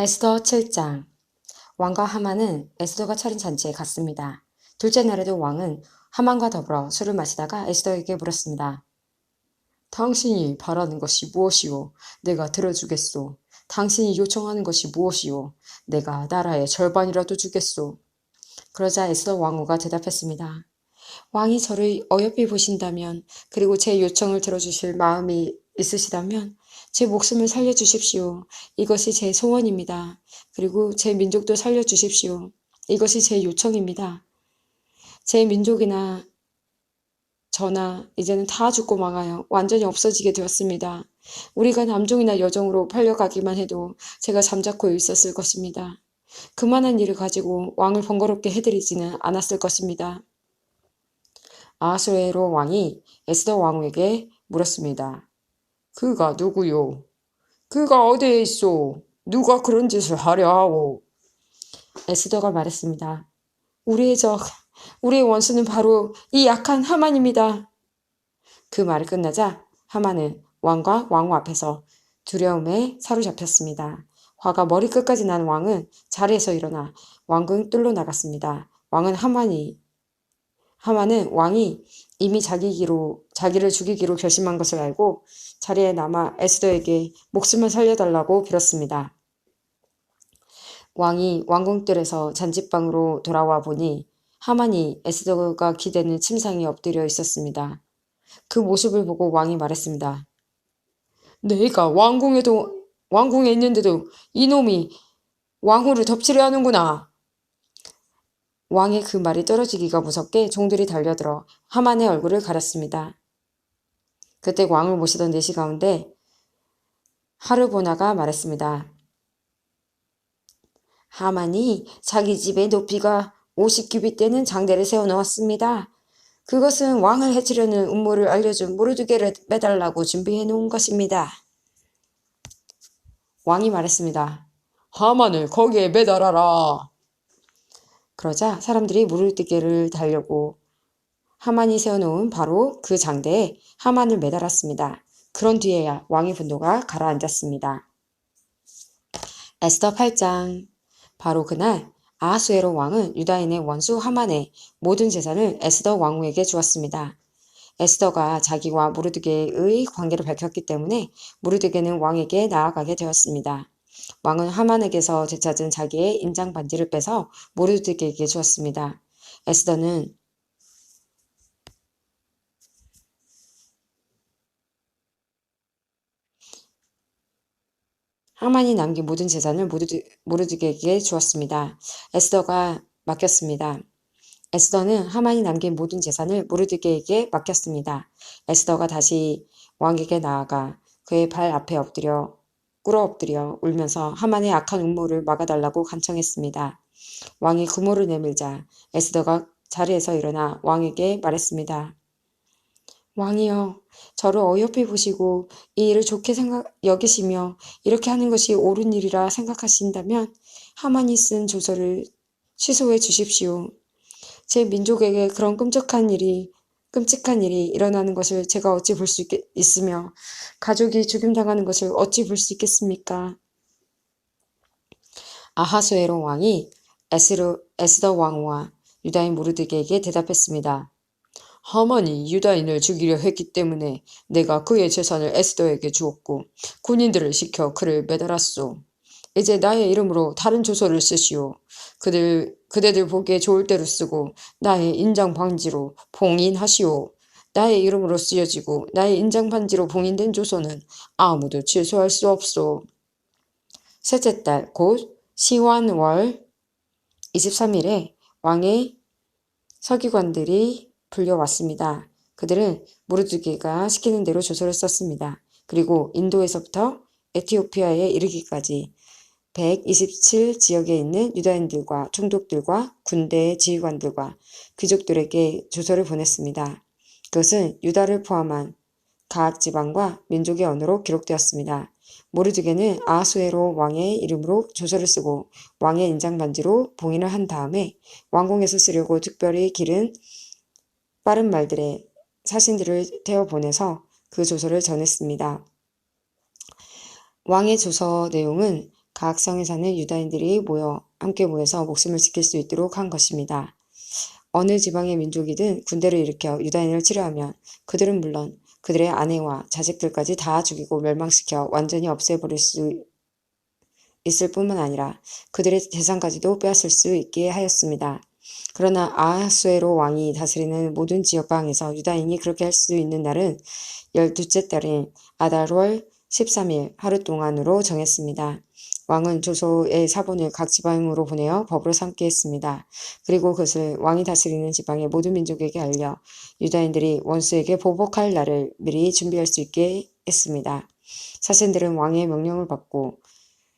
에스더 7장. 왕과 하만은 에스더가 차린 잔치에 갔습니다. 둘째 날에도 왕은 하만과 더불어 술을 마시다가 에스더에게 물었습니다. 당신이 바라는 것이 무엇이오? 내가 들어주겠소. 당신이 요청하는 것이 무엇이오? 내가 나라의 절반이라도 주겠소. 그러자 에스더 왕후가 대답했습니다. 왕이 저를 어여삐 보신다면, 그리고 제 요청을 들어주실 마음이 있으시다면 제 목숨을 살려주십시오. 이것이 제 소원입니다. 그리고 제 민족도 살려주십시오. 이것이 제 요청입니다. 제 민족이나 저나 이제는 다 죽고 망하여 완전히 없어지게 되었습니다. 우리가 남종이나 여종으로 팔려가기만 해도 제가 잠자코 있었을 것입니다. 그만한 일을 가지고 왕을 번거롭게 해드리지는 않았을 것입니다. 아하수에로 왕이 에스더 왕후에게 물었습니다. 그가 누구요? 그가 어디에 있소? 누가 그런 짓을 하려 하오? 에스더가 말했습니다. 우리의 적, 우리의 원수는 바로 이 약한 하만입니다. 그 말이 끝나자 하만은 왕과 왕후 앞에서 두려움에 사로잡혔습니다. 화가 머리끝까지 난 왕은 자리에서 일어나 왕궁 뚫로 나갔습니다. 하만은 왕이 이미 자기를 죽이기로 결심한 것을 알고 자리에 남아 에스더에게 목숨을 살려달라고 빌었습니다. 왕이 왕궁뜰에서 잔치방으로 돌아와 보니 하만이 에스더가 기대는 침상에 엎드려 있었습니다. 그 모습을 보고 왕이 말했습니다. 내가 왕궁에 있는데도 이놈이 왕후를 덮치려 하는구나. 왕의 그 말이 떨어지기가 무섭게 종들이 달려들어 하만의 얼굴을 가렸습니다. 그때 왕을 모시던 내시 가운데 하르보나가 말했습니다. 하만이 자기 집의 높이가 50규빗 되는 장대를 세워놓았습니다. 그것은 왕을 해치려는 음모를 알려준 모르드게를 빼달라고 준비해 놓은 것입니다. 왕이 말했습니다. 하만을 거기에 매달아라. 그러자 사람들이 모르드게를 달려고 하만이 세워놓은 바로 그 장대에 하만을 매달았습니다. 그런 뒤에야 왕의 분노가 가라앉았습니다. 에스더 8장. 바로 그날 아하수에로 왕은 유다인의 원수 하만의 모든 재산을 에스더 왕후에게 주었습니다. 에스더가 자기와 모르드게의 관계를 밝혔기 때문에 모르드게는 왕에게 나아가게 되었습니다. 왕은 하만에게서 되찾은 자기의 인장 반지를 빼서 모르드게에게 주었습니다. 에스더는 하만이 남긴 모든 재산을 모르드게에게 주었습니다. 에스더가 맡겼습니다. 에스더는 하만이 남긴 모든 재산을 모르드게에게 맡겼습니다. 에스더가 다시 왕에게 나아가 그의 발 앞에 꿇어 엎드려 울면서 하만의 악한 음모를 막아달라고 간청했습니다. 왕이 금호를 내밀자 에스더가 자리에서 일어나 왕에게 말했습니다. 왕이여, 저를 어여삐 보시고 이 일을 좋게 여기시며 이렇게 하는 것이 옳은 일이라 생각하신다면 하만이 쓴 조서를 취소해 주십시오. 제 민족에게 그런 끔찍한 일이 일어나는 것을 제가 어찌 볼 수 있으며 가족이 죽임당하는 것을 어찌 볼 수 있겠습니까? 아하수에로 왕이 에스더 왕후와 유다인 모르드게에게 대답했습니다. 하만이 유다인을 죽이려 했기 때문에 내가 그의 재산을 에스더에게 주었고 군인들을 시켜 그를 매달았소. 이제 나의 이름으로 다른 조서를 쓰시오. 그대들 보기에 좋을 대로 쓰고 나의 인장 반지로 봉인하시오. 나의 이름으로 쓰여지고 나의 인장 반지로 봉인된 조서는 아무도 취소할 수 없소. 셋째 달 곧 시완월 23일에 왕의 서기관들이 불려왔습니다. 그들은 모르드게가 시키는 대로 조서를 썼습니다. 그리고 인도에서부터 에티오피아에 이르기까지 127지역에 있는 유다인들과 총독들과 군대의 지휘관들과 귀족들에게 조서를 보냈습니다. 그것은 유다를 포함한 각 지방과 민족의 언어로 기록되었습니다. 모르드게는 아하수에로 왕의 이름으로 조서를 쓰고 왕의 인장반지로 봉인을 한 다음에 왕궁에서 쓰려고 특별히 기른 빠른 말들의 사신들을 태워 보내서 그 조서를 전했습니다. 왕의 조서 내용은 각 성에 사는 유다인들이 함께 모여서 목숨을 지킬 수 있도록 한 것입니다. 어느 지방의 민족이든 군대를 일으켜 유다인을 치료하면 그들은 물론 그들의 아내와 자식들까지 다 죽이고 멸망시켜 완전히 없애버릴 수 있을 뿐만 아니라 그들의 재산까지도 빼앗을 수 있게 하였습니다. 그러나 아하수에로 왕이 다스리는 모든 지역강에서 유다인이 그렇게 할 수 있는 날은 12째 달인 아달월 13일 하루 동안으로 정했습니다. 왕은 조소의 사본을 각 지방으로 보내어 법으로 삼게 했습니다. 그리고 그것을 왕이 다스리는 지방의 모든 민족에게 알려 유다인들이 원수에게 보복할 날을 미리 준비할 수 있게 했습니다. 사신들은 왕의 명령을 받고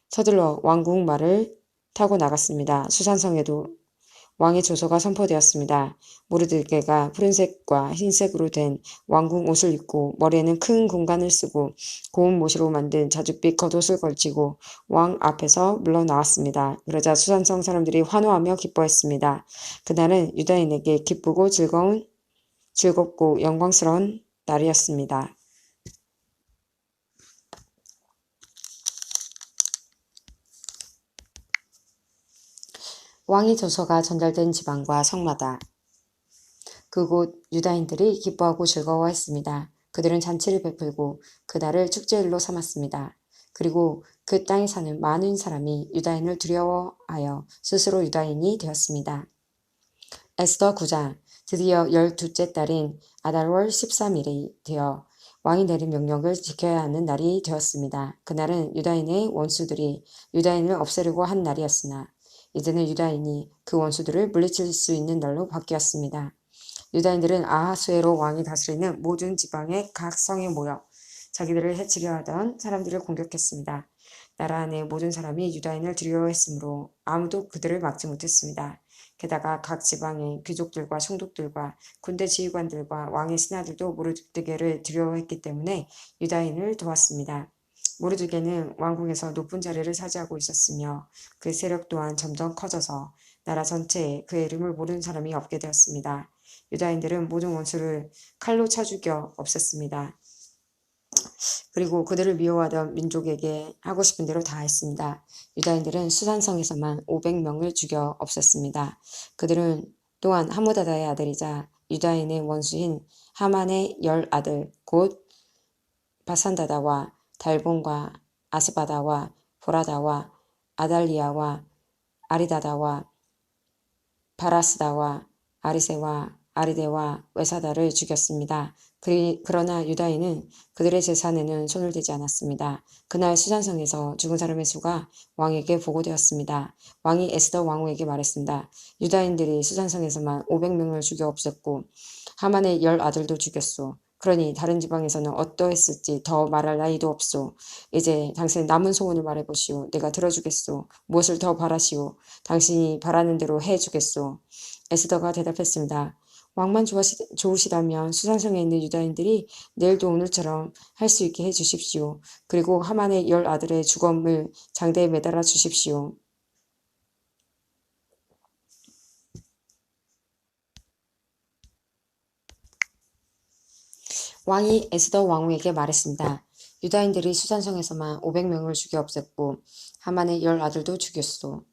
서둘러 왕궁 말을 타고 나갔습니다. 수산성에도 왕의 조서가 선포되었습니다. 모르드게가 푸른색과 흰색으로 된 왕궁 옷을 입고 머리에는 큰 군관을 쓰고 고운 못으로 만든 자줏빛 겉옷을 걸치고 왕 앞에서 물러나왔습니다. 그러자 수산성 사람들이 환호하며 기뻐했습니다. 그날은 유다인에게 기쁘고 즐겁고 영광스러운 날이었습니다. 왕의 조서가 전달된 지방과 성마다 그곳 유다인들이 기뻐하고 즐거워했습니다. 그들은 잔치를 베풀고 그날을 축제일로 삼았습니다. 그리고 그 땅에 사는 많은 사람이 유다인을 두려워하여 스스로 유다인이 되었습니다. 에스더 9장. 드디어 12째 달인 아달월 13일이 되어 왕이 내린 명령을 지켜야 하는 날이 되었습니다. 그날은 유다인의 원수들이 유다인을 없애려고 한 날이었으나 이제는 유다인이 그 원수들을 물리칠 수 있는 날로 바뀌었습니다. 유다인들은 아하수에로 왕이 다스리는 모든 지방의 각 성에 모여 자기들을 해치려 하던 사람들을 공격했습니다. 나라 안의 모든 사람이 유다인을 두려워했으므로 아무도 그들을 막지 못했습니다. 게다가 각 지방의 귀족들과 총독들과 군대 지휘관들과 왕의 신하들도 모르드게를 두려워했기 때문에 유다인을 도왔습니다. 모르드게는 왕궁에서 높은 자리를 차지하고 있었으며 그 세력 또한 점점 커져서 나라 전체에 그의 이름을 모르는 사람이 없게 되었습니다. 유다인들은 모든 원수를 칼로 쳐 죽여 없앴습니다. 그리고 그들을 미워하던 민족에게 하고 싶은 대로 다 했습니다. 유다인들은 수산성에서만 500명을 죽여 없앴습니다. 그들은 또한 하무다다의 아들이자 유다인의 원수인 하만의 10아들 곧 바산다다와 달본과 아스바다와 보라다와 아달리아와 아리다다와 바라스다와 아리세와 아리데와 외사다를 죽였습니다. 그러나 유다인은 그들의 재산에는 손을 대지 않았습니다. 그날 수산성에서 죽은 사람의 수가 왕에게 보고되었습니다. 왕이 에스더 왕후에게 말했습니다. 유다인들이 수산성에서만 500명을 죽여 없앴고 하만의 10아들도 죽였소. 그러니 다른 지방에서는 어떠했을지 더 말할 나위도 없소. 이제 당신의 남은 소원을 말해보시오. 내가 들어주겠소. 무엇을 더 바라시오. 당신이 바라는 대로 해주겠소. 에스더가 대답했습니다. 왕만 좋으시다면 수산성에 있는 유다인들이 내일도 오늘처럼 할 수 있게 해주십시오. 그리고 하만의 10아들의 주검을 장대에 매달아 주십시오. 왕이 에스더 왕후에게 말했습니다. 유다인들이 수산성에서만 500명을 죽여 없앴고 하만의 10아들도 죽였소.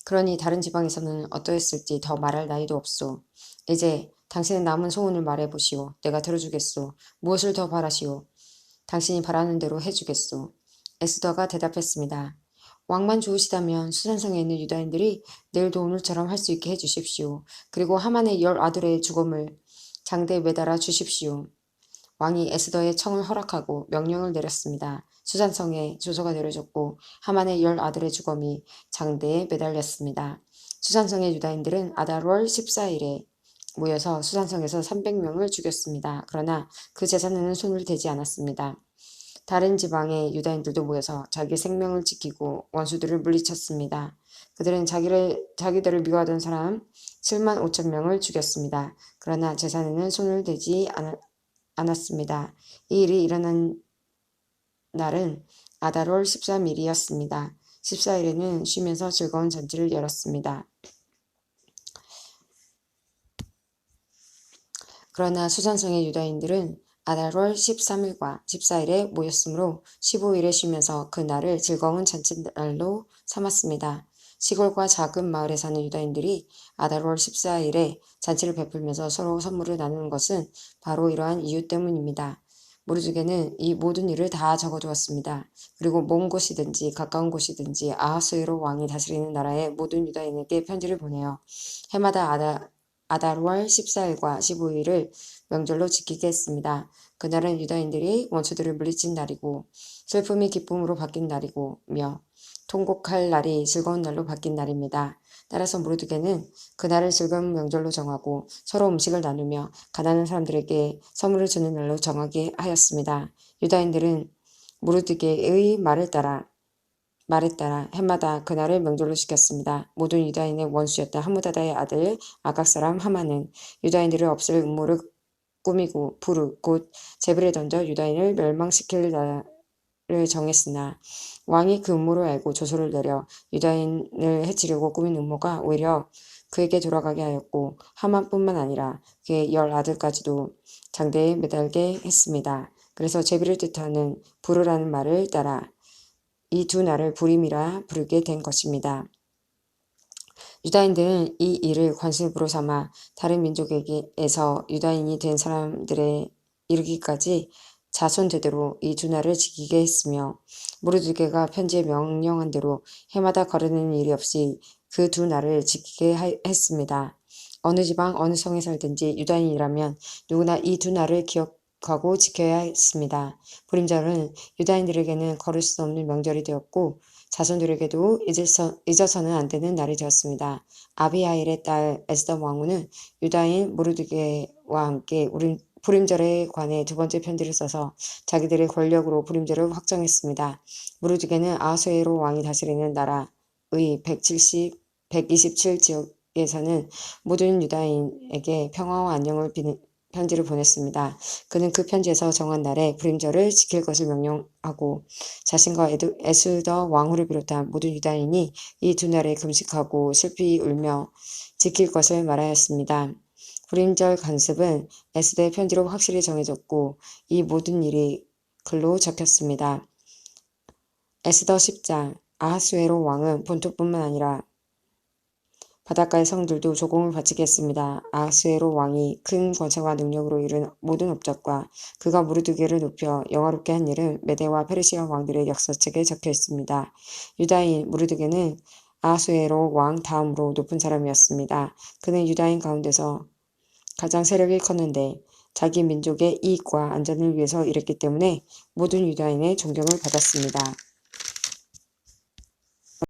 그러니 다른 지방에서는 어떠했을지 더 말할 나위도 없소. 이제 당신의 남은 소원을 말해보시오. 내가 들어주겠소. 무엇을 더 바라시오. 당신이 바라는 대로 해주겠소. 에스더가 대답했습니다. 왕만 좋으시다면 수산성에 있는 유다인들이 내일도 오늘처럼 할 수 있게 해주십시오. 그리고 하만의 10아들의 죽음을 장대에 매달아 주십시오. 왕이 에스더의 청을 허락하고 명령을 내렸습니다. 수산성에 조서가 내려졌고 하만의 10아들의 주검이 장대에 매달렸습니다. 수산성의 유다인들은 아달월 14일에 모여서 수산성에서 300명을 죽였습니다. 그러나 그 재산에는 손을 대지 않았습니다. 다른 지방의 유다인들도 모여서 자기 생명을 지키고 원수들을 물리쳤습니다. 그들은 자기들을 미워하던 사람 7만 5천 명을 죽였습니다. 그러나 재산에는 손을 대지 않았습니다. 이 일이 일어난 날은 아달월 13일이었습니다. 14일에는 쉬면서 즐거운 잔치를 열었습니다. 그러나 수산성의 유다인들은 아달월 13일과 14일에 모였으므로 15일에 쉬면서 그 날을 즐거운 잔치날로 삼았습니다. 시골과 작은 마을에 사는 유다인들이 아달월 14일에 잔치를 베풀면서 서로 선물을 나누는 것은 바로 이러한 이유 때문입니다. 모르드게는 이 모든 일을 다 적어두었습니다. 그리고 먼 곳이든지 가까운 곳이든지 아하수에로 왕이 다스리는 나라의 모든 유다인에게 편지를 보내요. 해마다 아달월 14일과 15일을 명절로 지키게 했습니다. 그날은 유다인들이 원수들을 물리친 날이고 슬픔이 기쁨으로 바뀐 날이고며 통곡할 날이 즐거운 날로 바뀐 날입니다. 따라서 모르드게는 그날을 즐거운 명절로 정하고 서로 음식을 나누며 가난한 사람들에게 선물을 주는 날로 정하게 하였습니다. 유다인들은 모르드게의 말에 따라 해마다 그날을 명절로 지켰습니다. 모든 유다인의 원수였던 하무다다의 아들 아각 사람 하만은 유다인들을 없앨 음모를 꾸미고 불을 곧 제불에 던져 유다인을 멸망시킬 날을 정했으나 왕이 그 음모를 알고 조소를 내려 유다인을 해치려고 꾸민 음모가 오히려 그에게 돌아가게 하였고 하만뿐만 아니라 그의 10아들까지도 장대에 매달게 했습니다. 그래서 제비를 뜻하는 부르라는 말을 따라 이 두 날을 부림이라 부르게 된 것입니다. 유다인들은 이 일을 관습으로 삼아 다른 민족에게서 유다인이 된 사람들에 이르기까지 자손대대로 이 두 날을 지키게 했으며 모르드게가 편지에 명령한 대로 해마다 거르는 일이 없이 그 두 날을 지키게 했습니다. 어느 지방 어느 성에 살든지 유다인이라면 누구나 이 두 날을 기억하고 지켜야 했습니다. 부림절은 유다인들에게는 거를 수 없는 명절이 되었고 자손들에게도 잊어서는 안 되는 날이 되었습니다. 아비하일의 딸 에스더 왕후는 유다인 모르드게와 함께 부림절에 관해 두 번째 편지를 써서 자기들의 권력으로 부림절을 확정했습니다. 모르드게는 아하수에로 왕이 다스리는 나라의 127지역에서는 모든 유다인에게 평화와 안녕을 비는 편지를 보냈습니다. 그는 그 편지에서 정한 날에 부림절을 지킬 것을 명령하고 자신과 에스더 왕후를 비롯한 모든 유다인이 이 두 날에 금식하고 슬피 울며 지킬 것을 말하였습니다. 부림절 관습은 에스더의 편지로 확실히 정해졌고 이 모든 일이 글로 적혔습니다. 에스더 10장 아하수에로 왕은 본토뿐만 아니라 바닷가의 성들도 조공을 바치게 했습니다. 아하수에로 왕이 큰 권세와 능력으로 이룬 모든 업적과 그가 모르드게를 높여 영화롭게 한 일은 메대와 페르시아 왕들의 역사책에 적혀 있습니다. 유다인 모르드게는 아하수에로 왕 다음으로 높은 사람이었습니다. 그는 유다인 가운데서 가장 세력이 컸는데 자기 민족의 이익과 안전을 위해서 일했기 때문에 모든 유다인의 존경을 받았습니다.